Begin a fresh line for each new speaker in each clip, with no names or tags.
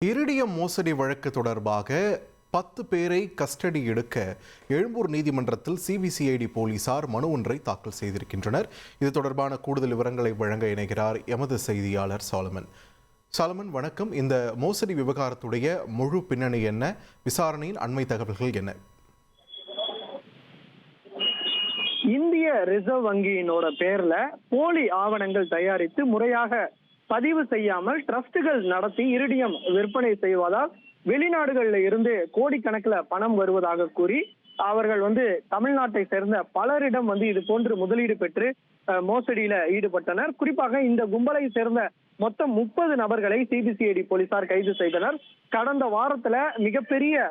Iridium மோசடி வழக்கு தொடர்பாக 10 பேரை கஸ்டடி எடுக்க எழும்பூர் நீதிமன்றத்தில் சிபிசிஐடி போலீசார் மனு ஒன்றை தாக்கல் செய்திருக்கின்றனர். இது தொடர்பான கூடுதல் விவரங்களை வழங்க இணைகிறார் எமது செய்தியாளர் சாலமன். சாலமன், வணக்கம். இந்த மோசடி விவகாரத்துடைய முழு பின்னணி என்ன? விசாரணையின் அண்மை தகவல்கள் என்ன?
இந்திய ரிசர்வ் வங்கியினோட பேர்ல போலி ஆவணங்கள் தயாரித்து முறையாக பதிவு செய்யாமல் டிரஸ்டுகள் நடத்தி இரிடியம் விற்பனை செய்வதால் வெளிநாடுகள்ல இருந்து கோடிக்கணக்கில் பணம் வருவதாக கூறி அவர்கள் தமிழ்நாட்டை சேர்ந்த பலரிடம் இது போன்று முதலீடு பெற்று மோசடியில ஈடுபட்டனர். குறிப்பாக இந்த கும்பலை சேர்ந்த மொத்தம் 30 நபர்களை சிபிசிஐடி போலீசார் கைது செய்தனர். கடந்த வாரத்துல மிகப்பெரிய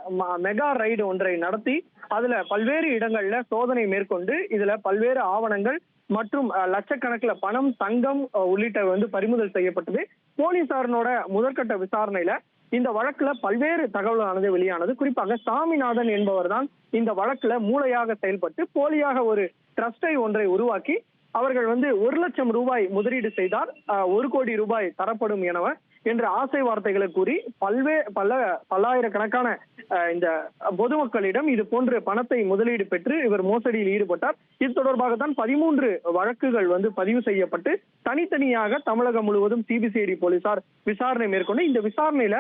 மெகா ரைடு ஒன்றை நடத்தி அதுல பல்வேறு இடங்கள்ல சோதனை மேற்கொண்டு இதுல பல்வேறு ஆவணங்கள் மற்றும் லட்சக்கணக்கில் பணம், தங்கம் உள்ளிட்ட பறிமுதல் செய்யப்பட்டது. போலீசாரனோட முதற்கட்ட விசாரணையில இந்த வழக்குல பல்வேறு தகவலானது வெளியானது. குறிப்பாக சாமிநாதன் என்பவர் தான் இந்த வழக்குல மூளையாக செயல்பட்டு போலியாக ஒரு ட்ரஸ்டை ஒன்றை உருவாக்கி அவர்கள் 1 லட்சம் ரூபாய் முதலீடு செய்தால் 1 கோடி ரூபாய் தரப்படும் என்ற ஆசை வார்த்தைகளை கூறி பல்லாயிரக்கணக்கான இந்த பொதுமக்களிடம் இது போன்ற பணத்தை முதலீடு பெற்று இவர் மோசடியில் ஈடுபட்டார். இது தொடர்பாக தான் 13 வழக்குகள் பதிவு செய்யப்பட்டு தனித்தனியாக தமிழகம் முழுவதும் சிபிசிஐடி போலீசார் விசாரணை மேற்கொண்டு இந்த விசாரணையில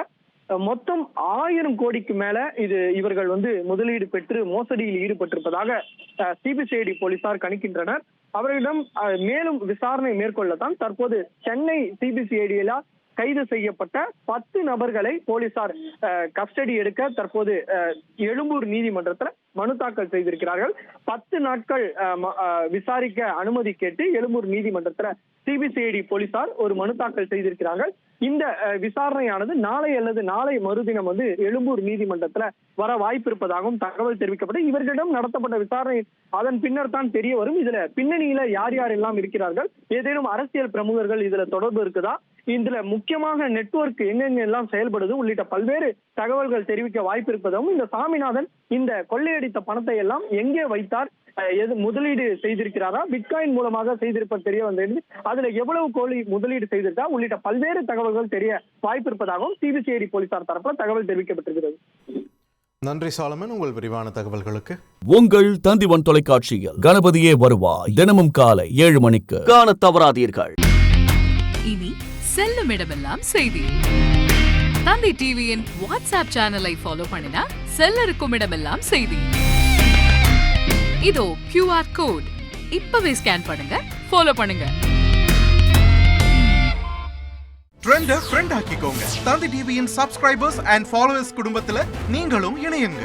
மொத்தம் 1000 கோடிக்கு மேல இவர்கள் முதலீடு பெற்று மோசடியில் ஈடுபட்டிருப்பதாக சிபிசிஐடி போலீசார் கணிக்கின்றனர். அவர்களிடம் மேலும் விசாரணை மேற்கொள்ளத்தான் தற்போது சென்னை சிபிசிஐடியில கைது செய்யப்பட்ட 10 நபர்களை போலீசார் கஸ்டடி எடுக்க தற்போது எழும்பூர் நீதிமன்றத்தில் மனு தாக்கல் செய்திருக்கிறார்கள். 10 நாட்கள் விசாரிக்க அனுமதி கேட்டு எழும்பூர் நீதிமன்றத்தில் சிபிசிஐடி போலீசார் ஒரு மனு தாக்கல் செய்திருக்கிறார்கள். இந்த விசாரணையானது நாளை அல்லது நாளை மறுதினம் எழும்பூர் நீதிமன்றத்துல வர வாய்ப்பு இருப்பதாகவும் தகவல் தெரிவிக்கப்பட்டு இவர்களிடம் நடத்தப்பட்ட விசாரணை அதன் பின்னர் தான் தெரிய வரும். இதுல பின்னணியில யார் யாரெல்லாம் இருக்கிறார்கள், ஏதேனும் அரசியல் பிரமுகர்கள் இதுல தொடர்பு இருக்குதா, இதுல முக்கியமாக நெட்வொர்க் எங்கெங்கெல்லாம் செயல்படுது உள்ளிட்ட பல்வேறு தகவல்கள் தெரிவிக்க வாய்ப்பு இருப்பதாகவும் இந்த சாமிநாதன் இந்த கொள்ளையடித்த பணத்தை எல்லாம் எங்கே வைத்தார், முதலீடு செய்திருக்கிறாரா, பிட்காயின் மூலமாக செய்திருப்பது தெரிய வந்தது, அதுல எவ்வளவு கோடி முதலீடு செய்திருக்கா உள்ளிட்ட பல்வேறு தகவல்கள் தெரிய வாய்ப்பு இருப்பதாகவும் சிபிசிஐடி போலீசார் தரப்புல தகவல் தெரிவிக்கப்பட்டிருக்கிறது.
நன்றி சாலமன், உங்கள் விரிவான தகவல்களுக்கு.
உங்கள் தந்திவன் தொலைக்காட்சியில் கணபதியே வருவாய் தினமும் காலை 7 மணிக்கு காண தவறாதீர்கள்.
இனி செல்லும் இடமெல்லாம் செய்தி. தந்தி டிவியின் வாட்ஸ்அப் சேனலை ஃபாலோ பண்ணினா செல்ல இருக்கும் இடமெல்லாம் செய்தி. இதோ QR கோட், இப்பவே ஸ்கேன் பண்ணுங்க, ஃபாலோ பண்ணுங்க.
ட்ரெண்ட ஃப்ரெண்ட் ஆக்கிக்கோங்க. தந்தி டிவியின் சப்ஸ்கிரைபர்ஸ் அண்ட் ஃபாலோவர்ஸ் குடும்பத்துல நீங்களும் இணையுங்க.